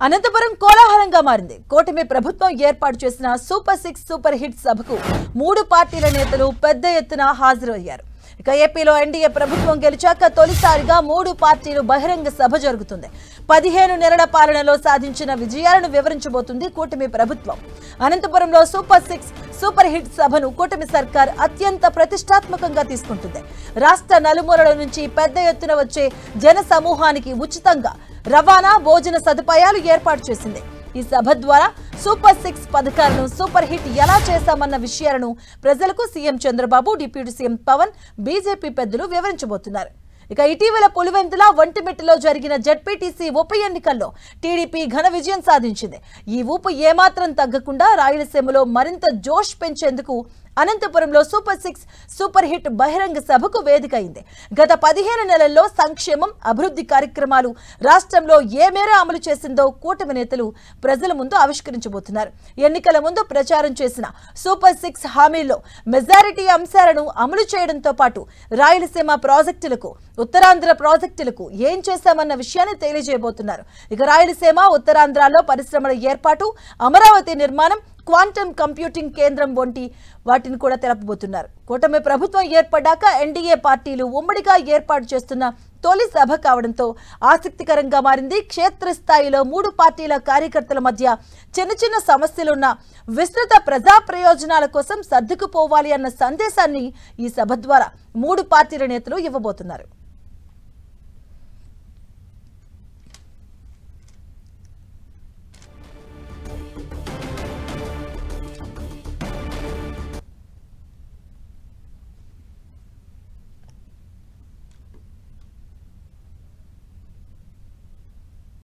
అనంతపురం కోలాహలంగా మారింది. కూటమి ప్రభుత్వం ఏర్పాటు చేసిన సూపర్ 6 సూపర్ హిట్ సభకు 3 పార్టీల నేతలు పెద్ద ఎత్తున హాజరయ్యారు. ఇక ఏపీలో ఎన్డీఏ ప్రభుత్వం గెలిచాక తొలిసారిగా 3 పార్టీలు బహిరంగ సభ జరుగుతుంది. 15 నెలల పాలనలో సాధించిన విజయాలను వివరించబోతుంది కూటమి ప్రభుత్వం. అనంతపురంలో సూపర్ 6 సూపర్ హిట్ సభను కూటమి సర్కార్ అత్యంత ప్రతిష్టాత్మకంగా తీసుకుంటుంది. రాష్ట్ర నలుమూలల నుంచి పెద్ద ఎత్తున వచ్చే జన సమూహానికి ఉచితంగా రవాణా, భోజన సదుపాయాలు ఏర్పాటు చేసింది. ఈ సభ ద్వారా సూపర్ 6 పథకాలను సూపర్ హిట్ ఎలా చేశామన్న విషయాలను ప్రజలకు CM Chandrababu, deputy CM Pawan, BJP పెద్దలు వివరించబోతున్నారు. ఇక ఇటీవల పులివెందుల, ఒంటిమిట్టలో జరిగిన జెడ్పీటీసీ ఉప ఎన్నికల్లో టీడీపీ ఘన విజయం సాధించింది. ఈ ఊపు ఏమాత్రం తగ్గకుండా రాయలసీమలో మరింత జోష్ పెంచేందుకు అనంతపురంలో సూపర్ 6 సూపర్ హిట్ బహిరంగ సభకు వేదిక అయింది. గత 15 నెలల్లో సంక్షేమం, అభివృద్ధి కార్యక్రమాలు రాష్ట్రంలో ఏ మేర అమలు చేసిందో కూటమి నేతలు ప్రజల ముందు ఆవిష్కరించబోతున్నారు. ఎన్నికల ముందు ప్రచారం చేసిన సూపర్ 6 హామీల్లో మెజారిటీ అంశాలను అమలు చేయడంతో పాటు రాయలసీమ ప్రాజెక్టులకు, ఉత్తరాంధ్ర ప్రాజెక్టులకు ఏం చేశామన్న విషయాన్ని తెలియజేయబోతున్నారు. ఇక రాయలసీమ, ఉత్తరాంధ్రలో పరిశ్రమల ఏర్పాటు, అమరావతి నిర్మాణం, క్వాంటమ్ కంప్యూటింగ్ కేంద్రం వంటి వాటిని కూడా తెలపబోతున్నారు. కూటమి ప్రభుత్వం ఏర్పడ్డాక ఎన్డీఏ పార్టీలు ఉమ్మడిగా ఏర్పాటు చేస్తున్న తొలి సభ కావడంతో ఆసక్తికరంగా మారింది. క్షేత్రస్థాయిలో 3 పార్టీల కార్యకర్తల మధ్య చిన్న చిన్న సమస్యలున్న విస్తృత ప్రజా ప్రయోజనాల కోసం సర్దుకుపోవాలి అన్న సందేశాన్ని ఈ సభ ద్వారా 3 పార్టీల నేతలు ఇవ్వబోతున్నారు.